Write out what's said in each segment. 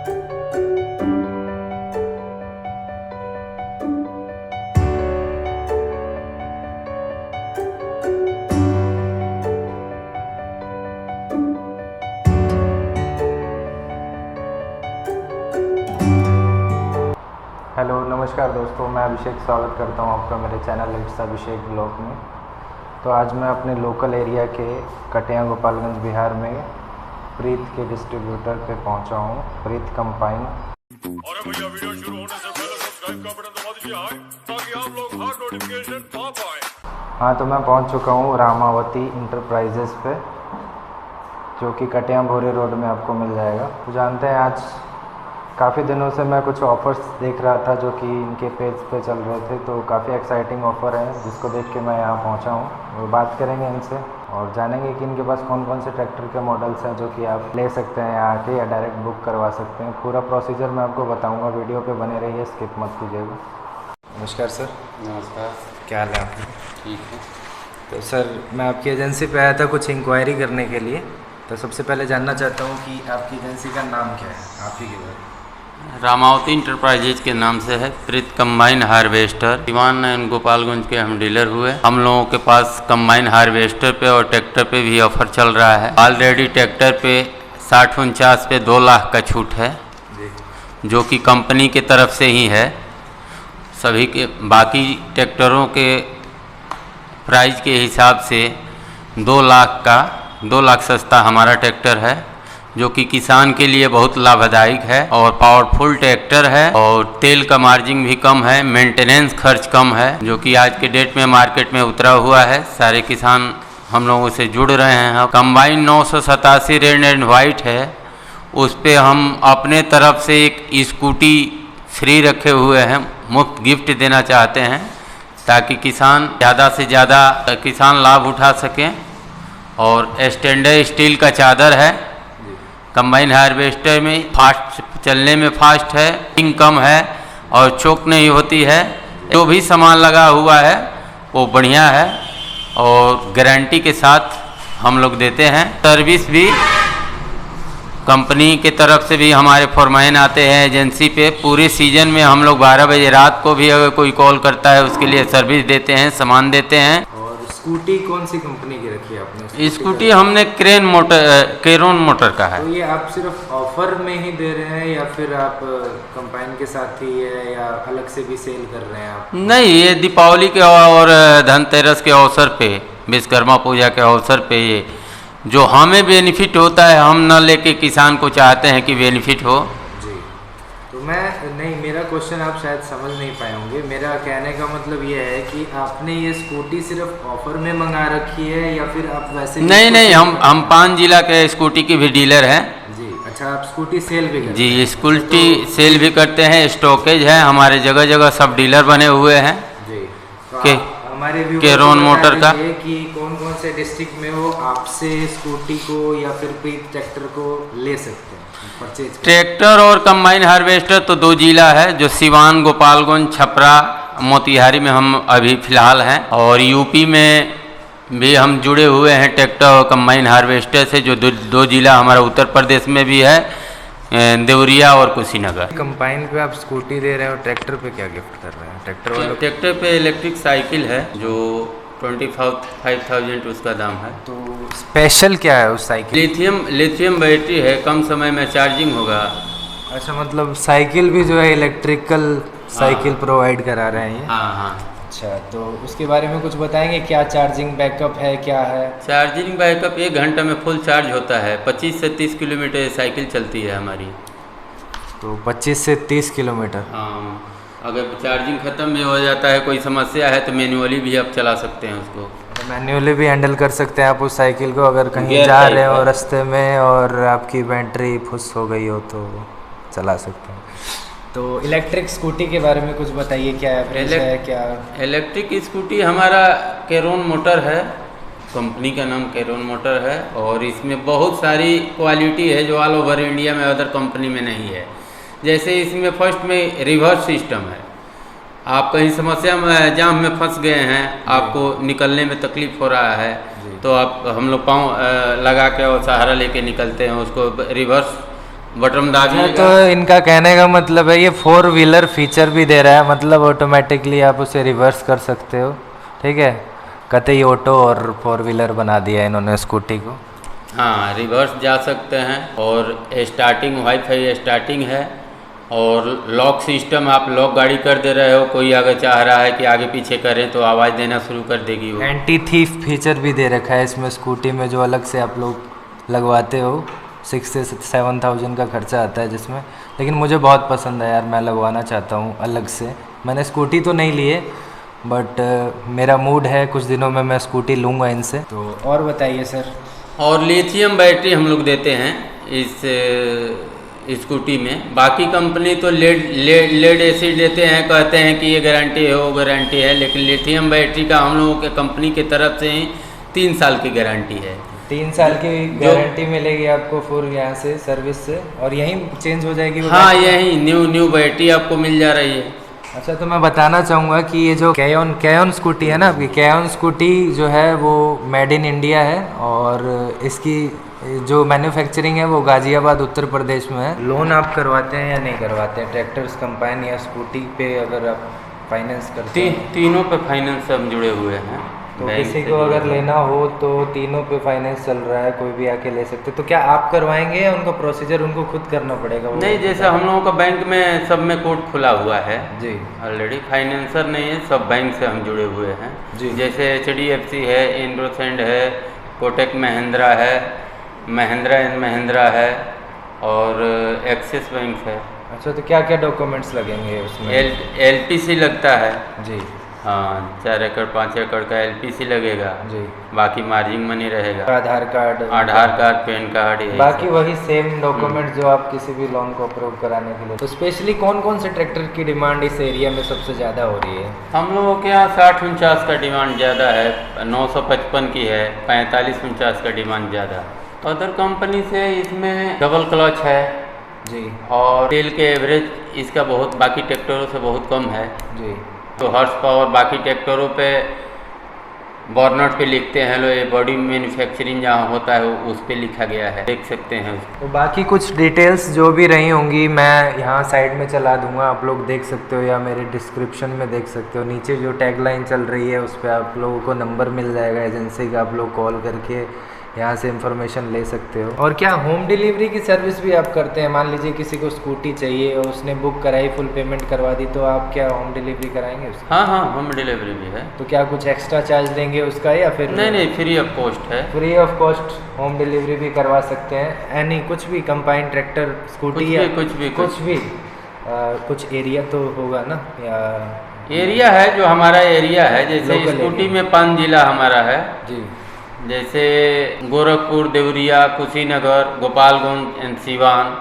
Hello नमस्कार दोस्तों, मैं अभिषेक स्वागत करता हूं आपका मेरे चैनल इट्स अभिषेक ब्लॉग में। तो आज मैं अपने लोकल एरिया के कटिया गोपालगंज बिहार में प्रीत के डिस्ट्रीब्यूटर पे पहुंचा हूं, प्रीत कंबाइन। अरे भैया, वीडियो शुरू होने से पहले सब्सक्राइब का बटन दबा दीजिए ताकि आप लोग हर नोटिफिकेशन पा पाए। हाँ, तो मैं पहुंच चुका हूं रामावती इंटरप्राइजेस पे, जो कि कटिया भोरे रोड में आपको मिल जाएगा। तो जानते हैं, आज काफ़ी दिनों से मैं कुछ ऑफ़र्स देख रहा था जो कि इनके पेज पे चल रहे थे, तो काफ़ी एक्साइटिंग ऑफ़र है जिसको देख के मैं यहाँ पहुँचा हूँ। वो बात करेंगे इनसे और जानेंगे कि इनके पास कौन कौन से ट्रैक्टर के मॉडल्स हैं जो कि आप ले सकते हैं यहाँ आके या डायरेक्ट बुक करवा सकते हैं। पूरा प्रोसीजर मैं आपको बताऊँगा, वीडियो पे बने रहिए, स्किप मत कीजिएगा। नमस्कार सर। नमस्कार। क्या हाल है आपका? ठीक है। तो सर, मैं आपकी एजेंसी पे आया था कुछ इंक्वायरी करने के लिए। तो सबसे पहले जानना चाहता हूँ कि आपकी एजेंसी का नाम क्या है, आप ही के बारे में। रामावती इंटरप्राइजेज के नाम से है Preet combine harvester. Diwan and Gopalganj के हम डीलर हुए। हम लोगों के पास कंबाइन हार्वेस्टर पे और ट्रैक्टर पे भी ऑफर चल रहा है। ऑलरेडी ट्रैक्टर पे 60-49 पे 2 लाख का छूट है, जो कि कंपनी के तरफ से ही है। सभी के बाकी ट्रैक्टरों के प्राइस के हिसाब से 2 लाख सस्ता हमारा ट्रैक्टर है, जो कि किसान के लिए बहुत लाभदायक है और पावरफुल ट्रैक्टर है और तेल का मार्जिन भी कम है, मेंटेनेंस खर्च कम है, जो कि आज के डेट में मार्केट में उतरा हुआ है। सारे किसान हम लोगों से जुड़ रहे हैं। कंबाइन 987 रेड एंड वाइट है, उस पर हम अपने तरफ से एक स्कूटी फ्री रखे हुए हैं, मुफ्त गिफ्ट देना चाहते हैं ताकि किसान ज़्यादा से ज़्यादा किसान लाभ उठा सकें। और स्टैंडर्ड स्टील का चादर है। कंबाइन हार्वेस्टर में फास्ट चलने में फास्ट है, कम है और चोक नहीं होती है। जो भी सामान लगा हुआ है वो बढ़िया है और गारंटी के साथ हम लोग देते हैं। सर्विस भी कंपनी के तरफ से भी हमारे फॉरमैन आते हैं एजेंसी पे। पूरे सीजन में हम लोग 12 बजे रात को भी अगर कोई कॉल करता है उसके लिए सर्विस देते हैं, सामान देते हैं। स्कूटी कौन सी कंपनी की रखी है आपने? स्कूटी हमने केरोन मोटर का है। तो ये आप सिर्फ ऑफर में ही दे रहे हैं या फिर आप कंबाइन के साथ ही है या अलग से भी सेल कर रहे हैं आप? नहीं, ये दीपावली के और धनतेरस के अवसर पे, विश्वकर्मा पूजा के अवसर पे ये जो हमें बेनिफिट होता है, हम न लेके किसान को चाहते हैं कि बेनिफिट हो। तो मेरा क्वेश्चन आप शायद समझ नहीं पाए होंगे। मेरा कहने का मतलब ये है कि आपने ये स्कूटी सिर्फ ऑफर में मंगा रखी है या फिर आप वैसे? नहीं, हम 5 जिला के स्कूटी की भी डीलर हैं जी। अच्छा, आप स्कूटी सेल भी करते हैं? जी, स्कूटी सेल भी करते हैं, स्टॉकेज है हमारे जगह जगह, सब डीलर बने हुए हैं जी। तो हमारे केरोन मोटर का कि कौन कौन से डिस्ट्रिक्ट में वो आपसे स्कूटी को या फिर प्रीत ट्रैक्टर को ले सकते हैं परचेज? ट्रैक्टर और कंबाइन हार्वेस्टर तो 2 जिला है, जो सिवान, गोपालगंज, छपरा, मोतिहारी में हम अभी फ़िलहाल हैं। और यूपी में भी हम जुड़े हुए हैं ट्रैक्टर और कंबाइन हार्वेस्टर से, जो 2 जिला हमारा उत्तर प्रदेश में भी है, देवरिया और कुशीनगर। कंबाइन पे आप स्कूटी दे रहे हैं और ट्रैक्टर पे क्या गिफ्ट कर रहे हैं ट्रैक्टर वालों? ट्रैक्टर पे इलेक्ट्रिक साइकिल है जो 25,000 उसका दाम है। तो स्पेशल क्या है उस साइकिल? लिथियम बैटरी है, कम समय में चार्जिंग होगा। अच्छा, मतलब साइकिल भी जो है इलेक्ट्रिकल साइकिल प्रोवाइड करा रहे हैं ये? हाँ। अच्छा, तो उसके बारे में कुछ बताएंगे, क्या चार्जिंग बैकअप है, क्या है? चार्जिंग बैकअप 1 घंटा में फुल चार्ज होता है। 25 से 30 किलोमीटर साइकिल चलती है हमारी। तो 25 से 30 किलोमीटर? हाँ, अगर चार्जिंग ख़त्म भी हो जाता है, कोई समस्या है, तो मैनुअली भी आप चला सकते हैं उसको। मैन्युअली भी हैंडल कर सकते हैं आप उस साइकिल को, अगर कहीं जा रहे हो रास्ते में और आपकी बैटरी फुस हो गई हो तो चला सकते हैं। तो इलेक्ट्रिक स्कूटी के बारे में कुछ बताइए, क्या एवरेज है क्या? इलेक्ट्रिक स्कूटी हमारा केरोन मोटर है, कंपनी का नाम केरोन मोटर है और इसमें बहुत सारी क्वालिटी है जो ऑल ओवर इंडिया में अदर कंपनी में नहीं है। जैसे इसमें फर्स्ट में रिवर्स सिस्टम है। आप कहीं समस्या में जाम में फंस गए हैं, आपको निकलने में तकलीफ हो रहा है, तो आप हम लोग पाँव लगा के और सहारा लेके निकलते हैं, उसको रिवर्स बटन दाबिएगा। तो इनका कहने का मतलब है ये 4 व्हीलर फीचर भी दे रहा है, मतलब ऑटोमेटिकली आप उसे रिवर्स कर सकते हो। ठीक है, कतई ऑटो और 4 व्हीलर बना दिया इन्होंने स्कूटी को। हाँ, रिवर्स जा सकते हैं और स्टार्टिंग वाईफाई स्टार्टिंग है और लॉक सिस्टम, आप लॉक गाड़ी कर दे रहे हो, कोई अगर चाह रहा है कि आगे पीछे करें तो आवाज़ देना शुरू कर देगी वो। एंटी थीफ फीचर भी दे रखा है इसमें स्कूटी में, जो अलग से आप लोग लगवाते हो 6 से 7,000 का खर्चा आता है जिसमें, लेकिन मुझे बहुत पसंद है यार, मैं लगवाना चाहता हूँ अलग से। मैंने स्कूटी तो नहीं ली है बट मेरा मूड है, कुछ दिनों में मैं स्कूटी लूँगा इनसे। तो और बताइए सर। और लिथियम बैटरी हम लोग देते हैं इस स्कूटी में। बाकी कंपनी तो लेड एसिड देते हैं, कहते हैं कि ये गारंटी है वो गारंटी है, लेकिन लिथियम बैटरी का हम लोगों के कंपनी की तरफ से ही 3 साल की गारंटी है। 3 साल की गारंटी मिलेगी आपको फुल यहाँ से सर्विस से, और यहीं चेंज हो जाएगी वो? हाँ, यही न्यू बैटरी आपको मिल जा रही है। अच्छा, तो मैं बताना चाहूँगा कि ये जो कैयॉन स्कूटी है ना आपकी, कैयॉन स्कूटी जो है वो मेड इन इंडिया है, और इसकी जो मैन्युफैक्चरिंग है वो गाज़ियाबाद उत्तर प्रदेश में है। लोन आप करवाते हैं या नहीं करवाते हैं ट्रैक्टर्स कंबाइन या स्कूटी पे? अगर आप फाइनेंस करते हैं तीनों पे फाइनेंस से हम जुड़े हुए हैं। तो किसी को अगर लेना हो तो तीनों पे फाइनेंस चल रहा है, कोई भी आके ले सकते। तो क्या आप करवाएंगे या उनका प्रोसीजर उनको खुद करना पड़ेगा? नहीं, जैसे हम लोगों का बैंक में सब में कोड खुला हुआ है जी, ऑलरेडी, फाइनेंसर नहीं है, सब बैंक से हम जुड़े हुए हैं जी। जैसे HDFC है, इंडोसेंड है, कोटक महिंद्रा है, महिंद्रा एंड महिंद्रा है और एक्सिस बैंक है। अच्छा, तो क्या क्या डॉक्यूमेंट्स लगेंगे उसमें? LPC लगता है जी हाँ, 4 एकड़ 5 एकड़ का LPC लगेगा जी। बाकी मार्जिन मनी रहेगा, आधार कार्ड, पैन कार्ड, यही बाकी सब। वही सेम डॉक्यूमेंट जो आप किसी भी लोन को अप्रूव कराने के लिए। तो स्पेशली कौन कौन से ट्रैक्टर की डिमांड इस एरिया में सबसे ज़्यादा हो रही है? हम लोगों के यहाँ 60-49 का डिमांड ज़्यादा है, 955 की है, 45-49 का डिमांड ज़्यादा। तो अदर कंपनी से इसमें डबल क्लच है जी, और तेल के एवरेज इसका बहुत बाकी ट्रैक्टरों से बहुत कम है। जी। तो हॉर्स पावर बाकी ट्रैक्टरों पे बर्नर पे लिखते हैं लो, ये बॉडी मैन्युफैक्चरिंग जहाँ होता है उस पे लिखा गया है, देख सकते हैं उसको। तो बाकी कुछ डिटेल्स जो भी रही होंगी मैं यहाँ साइड में चला दूंगा, आप लोग देख सकते हो या मेरे डिस्क्रिप्शन में देख सकते हो। नीचे जो टैगलाइन चल रही है उस पर आप लोगों को नंबर मिल जाएगा एजेंसी का, आप लोग कॉल करके यहाँ से इंफॉर्मेशन ले सकते हो। और क्या होम डिलीवरी की सर्विस भी आप करते हैं? मान लीजिए किसी को स्कूटी चाहिए और उसने बुक कराई, फुल पेमेंट करवा दी, तो आप क्या होम डिलीवरी कराएंगे उसकी? हाँ, होम डिलीवरी भी है। तो क्या कुछ एक्स्ट्रा चार्ज लेंगे उसका या फिर? नहीं, फ्री ऑफ कॉस्ट है। Free of cost home delivery भी करवा सकते हैं। एनी कुछ भी कंबाइन ट्रैक्टर स्कूटी या कुछ भी कुछ एरिया तो होगा ना, या एरिया है जो हमारा एरिया है, जैसे स्कूटी में 5 जिला हमारा है जी, जैसे गोरखपुर, देवरिया, कुशीनगर, गोपालगंज एंड सीवान।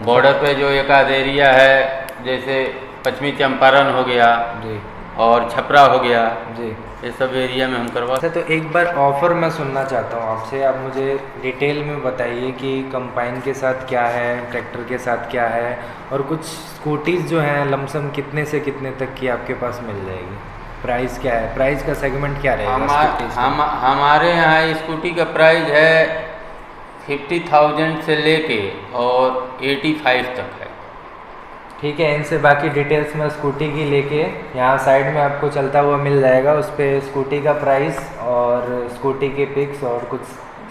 बॉर्डर पे जो एक आध एरिया है जैसे पश्चिमी चंपारण हो गया जी, और छपरा हो गया जी, ये सब एरिया में हम करवा। अच्छा, तो एक बार ऑफ़र मैं सुनना चाहता हूँ आपसे। आप मुझे डिटेल में बताइए कि कंबाइन के साथ क्या है, ट्रैक्टर के साथ क्या है, और कुछ स्कूटीज़ जो हैं लमसम कितने से कितने तक की आपके पास मिल जाएगी? प्राइस क्या है, प्राइस का सेगमेंट क्या रहेगा? हमारे यहाँ स्कूटी का प्राइस है 50,000 से लेके और 85 तक है। ठीक है, इनसे बाकी डिटेल्स मैं स्कूटी की लेके यहाँ साइड में आपको चलता हुआ मिल जाएगा, उस पर स्कूटी का प्राइस और स्कूटी के पिक्स और कुछ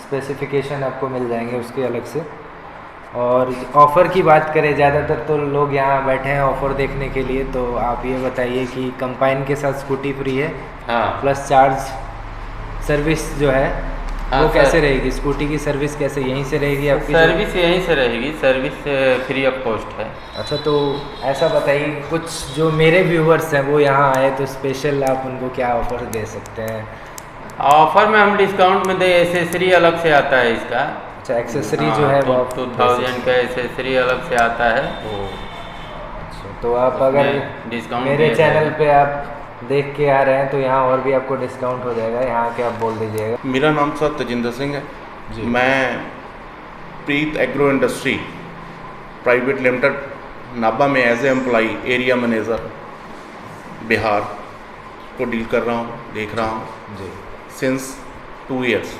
स्पेसिफिकेशन आपको मिल जाएंगे उसके अलग से। और ऑफ़र की बात करें, ज़्यादातर तो लोग यहाँ बैठे हैं ऑफ़र देखने के लिए, तो आप ये बताइए कि कंबाइन के साथ स्कूटी फ्री है, हाँ, प्लस चार्ज सर्विस जो है वो कैसे रहेगी? स्कूटी की सर्विस कैसे यहीं से रहेगी आपकी? सर्विस यहीं से रहेगी, सर्विस फ्री ऑफ कॉस्ट है। अच्छा, तो ऐसा बताइए कुछ जो मेरे व्यूवर्स हैं वो यहाँ आए तो स्पेशल आप उनको क्या ऑफ़र दे सकते हैं? ऑफ़र में हम डिस्काउंट में दे, एसेसरी अलग से आता है इसका। अच्छा, एक्सेसरी जो है वो 2000 का एसेसरी अलग से आता है। अच्छा, तो आप अगर डिस्काउंट मेरे चैनल पे आप देख के आ रहे हैं तो यहाँ और भी आपको डिस्काउंट हो जाएगा, यहाँ के आप बोल दीजिएगा। मेरा नाम सर तजिंदर सिंह है जी। मैं Preet agro industry private limited Nabha में as a employee area manager Bihar को डील कर रहा हूँ, देख रहा हूँ जी, सिंस 2 ईयर्स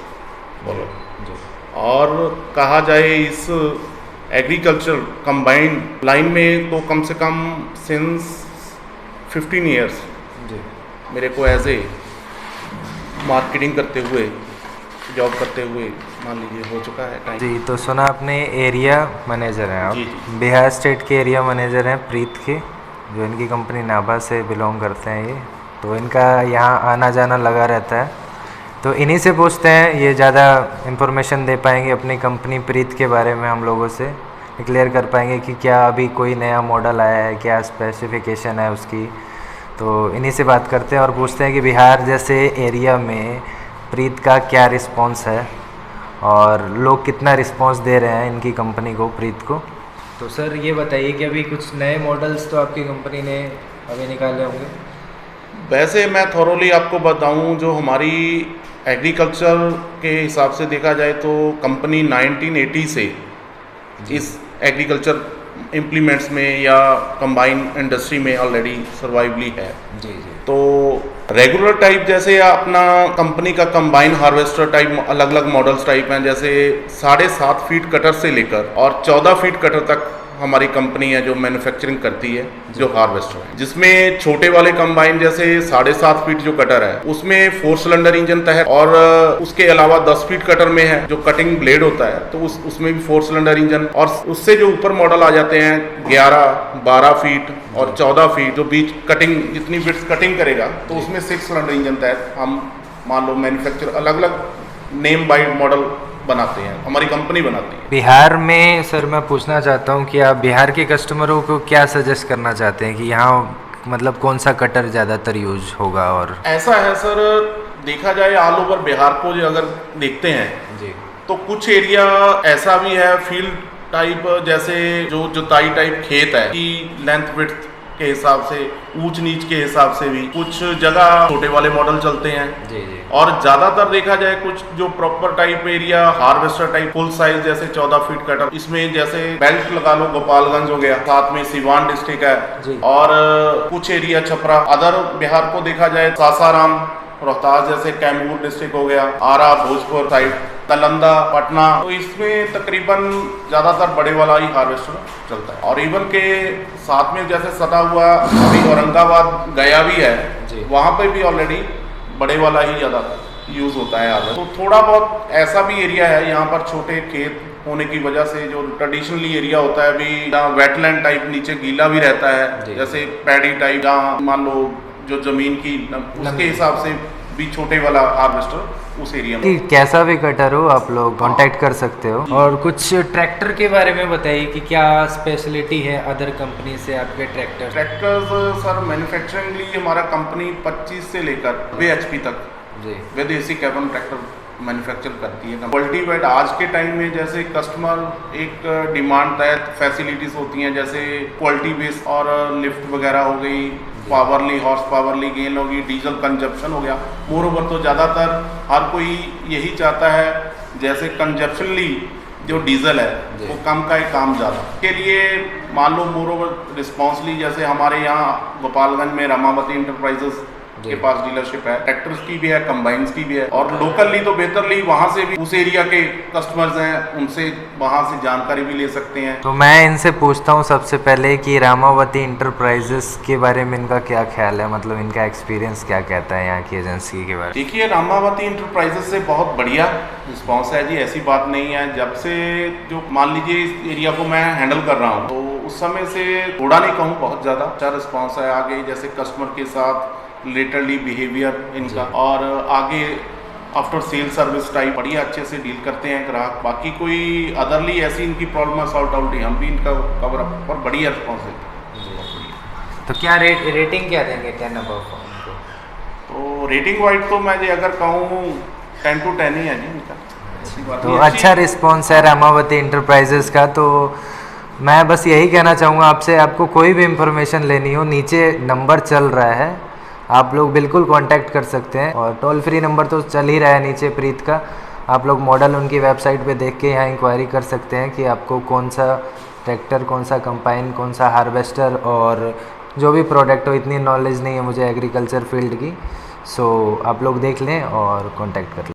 बोलो जी। और कहा जाए इस एग्रीकल्चर कंबाइन लाइन में तो कम से कम सिंस 15 ईयर्स जी मेरे को एज ए मार्केटिंग करते हुए जॉब करते हुए मान लीजिए हो चुका है टाइम। जी। तो सुना आपने एरिया मैनेजर हैं आप, जी, जी। बिहार स्टेट के एरिया मैनेजर हैं प्रीत के, जो इनकी कंपनी नाभा से बिलोंग करते हैं ये। तो इनका यहाँ आना जाना लगा रहता है, तो इन्हीं से पूछते हैं, ये ज़्यादा इन्फॉर्मेशन दे पाएंगे अपनी कंपनी प्रीत के बारे में, हम लोगों से क्लियर कर पाएंगे कि क्या अभी कोई नया मॉडल आया है, क्या स्पेसिफिकेशन है उसकी। तो इन्हीं से बात करते हैं और पूछते हैं कि बिहार जैसे एरिया में प्रीत का क्या रिस्पॉन्स है और लोग कितना रिस्पॉन्स दे रहे हैं इनकी कंपनी को, प्रीत को। तो सर ये बताइए कि अभी कुछ नए मॉडल्स तो आपकी कंपनी ने अभी निकाले होंगे। वैसे मैं थॉरोली आपको बताऊं, जो हमारी एग्रीकल्चर के हिसाब से देखा जाए तो कंपनी 1980 से इस एग्रीकल्चर इम्प्लीमेंट्स में या कंबाइन इंडस्ट्री में ऑलरेडी सर्वाइवली है। जी जी। तो रेगुलर टाइप जैसे अपना कंपनी का कंबाइन हार्वेस्टर टाइप अलग अलग मॉडल्स टाइप हैं, जैसे 7.5 फीट कटर से लेकर और 14 फीट कटर तक हमारी कंपनी है जो मैन्युफैक्चरिंग करती है, जो हार्वेस्टर है, जिसमें छोटे वाले कंबाइन जैसे 7.5 फीट जो कटर है उसमें 4 सिलेंडर इंजन तय, और उसके अलावा 10 फीट कटर में है जो कटिंग ब्लेड होता है, तो उसमें भी 4 सिलेंडर इंजन, और उससे जो ऊपर मॉडल आ जाते हैं 11, 12 फीट और 14 फीट, जो बीच कटिंग जितनी बिट्स कटिंग करेगा तो उसमें 6 सिलेंडर इंजन तहत हम मान लो मैन्युफैक्चर अलग अलग नेम बाइड मॉडल बनाते हैं, हमारी कंपनी बनाती है। बिहार में सर मैं पूछना चाहता हूँ कि आप बिहार के कस्टमरों को क्या सजेस्ट करना चाहते हैं कि यहाँ मतलब कौन सा कटर ज़्यादातर यूज होगा। और ऐसा है सर, देखा जाए ऑल ओवर बिहार को जो अगर देखते हैं जी तो कुछ एरिया ऐसा भी है फील्ड टाइप, जैसे जो जुताई टाइप खेत है कि लेंथ विड्थ के हिसाब से, ऊंच नीच के हिसाब से भी कुछ जगह छोटे वाले मॉडल चलते हैं जी जी। और ज़्यादातर देखा जाए कुछ जो proper type area harvester type full size जैसे 14 फीट कटर, इसमें जैसे बेल्ट लगा लो गोपालगंज हो गया, साथ में सिवान डिस्ट्रिक्ट जी। है और कुछ एरिया छपरा, अदर बिहार को देखा जाए सासाराम, रोहतास जैसे कैमूर डिस्ट्रिक्ट हो गया, आरा भोजपुर साइड, नालंदा, पटना, तो इसमें तकरीबन ज़्यादातर बड़े वाला ही हार्वेस्टर चलता है। और इवन के साथ में जैसे सटा हुआ अभी औरंगाबाद गया भी है, वहाँ पे भी ऑलरेडी बड़े वाला ही ज़्यादा यूज़ होता है हार्वेस्टर। तो थोड़ा बहुत ऐसा भी एरिया है यहाँ पर छोटे खेत होने की वजह से, जो ट्रेडिशनली एरिया होता है अभी जहाँ वेटलैंड टाइप नीचे गीला भी रहता है, जैसे पैडी टाइप, जहाँ मान लो जो जमीन की उसके हिसाब से भी छोटे वाला हार्वेस्टर उस एरिया में। कैसा भी कटर हो आप लोग कांटेक्ट कर सकते हो। और कुछ ट्रैक्टर के बारे में बताइए कि क्या स्पेशलिटी है अदर कंपनी से आपके ट्रैक्टर्स सर मैन्युफैक्चरिंगली हमारा कंपनी 25 से लेकर 90 HP तक जी विदेशी कैबन ट्रैक्टर मैन्युफैक्चर करती है। क्वालिटी वाइड आज के टाइम में जैसे कस्टमर एक डिमांड तहत फैसिलिटीज़ होती हैं, जैसे क्वालिटी बेस और लिफ्ट वगैरह हो गई, पावरली हॉर्स पावरली गेन होगी, डीजल कंजप्शन हो गया। मोर ओवर तो ज़्यादातर हर कोई यही चाहता है, जैसे कंजप्शनली जो डीजल है वो कम का ही काम ज़्यादा के लिए मान लो मोर ओवर रिस्पॉन्सली, जैसे हमारे यहाँ गोपालगंज में रामावती इंटरप्राइजेस के पास डीलरशिप है, ट्रैक्टर्स की भी है, कंबाइंस की भी है, और लोकली तो बेहतरली वहाँ से भी उस एरिया के कस्टमर्स हैं उनसे वहाँ से जानकारी भी ले सकते हैं। तो मैं इनसे पूछता हूँ सबसे पहले कि रामावती इंटरप्राइजेस के बारे में इनका क्या ख्याल है, मतलब इनका एक्सपीरियंस क्या कहता है यहाँ की एजेंसी के बारे में। देखिए रामावती इंटरप्राइजेस से बहुत बढ़िया रिस्पॉन्स है जी, ऐसी बात नहीं है। जब से जो मान लीजिए इस एरिया को मैं हैंडल कर रहा हूँ तो उस समय से थोड़ा नहीं कहूँ बहुत ज़्यादा अच्छा रिस्पॉन्स है। आगे जैसे कस्टमर के साथ रिलेटेडली बिहेवियर इनका, और आगे आफ्टर सेल सर्विस टाइप बढ़िया अच्छे से डील करते हैं ग्राहक। बाकी कोई अदरली ऐसी इनकी प्रॉब्लम सॉर्ट आउट हम भी इनका कवर अप और बढ़िया रिस्पॉन्स देते हैं। तो क्या रेटिंग क्या देंगे 10 अबव? तो रेटिंग वाइज तो मैं जी अगर कहूँ 10 to 10 ही है जी इनका। तो अच्छा रिस्पॉन्स है रामावती इंटरप्राइजेस का। तो मैं बस यही कहना चाहूँगा आपसे, आपको कोई भी इंफॉर्मेशन लेनी हो नीचे नंबर चल रहा है, आप लोग बिल्कुल कांटेक्ट कर सकते हैं। और टोल फ्री नंबर तो चल ही रहा है नीचे प्रीत का, आप लोग मॉडल उनकी वेबसाइट पे देख के यहाँ इंक्वायरी कर सकते हैं कि आपको कौन सा ट्रैक्टर, कौन सा कंबाइन, कौन सा हार्वेस्टर और जो भी प्रोडक्ट हो। इतनी नॉलेज नहीं है मुझे एग्रीकल्चर फील्ड की, सो आप लोग देख लें और कांटेक्ट कर लें।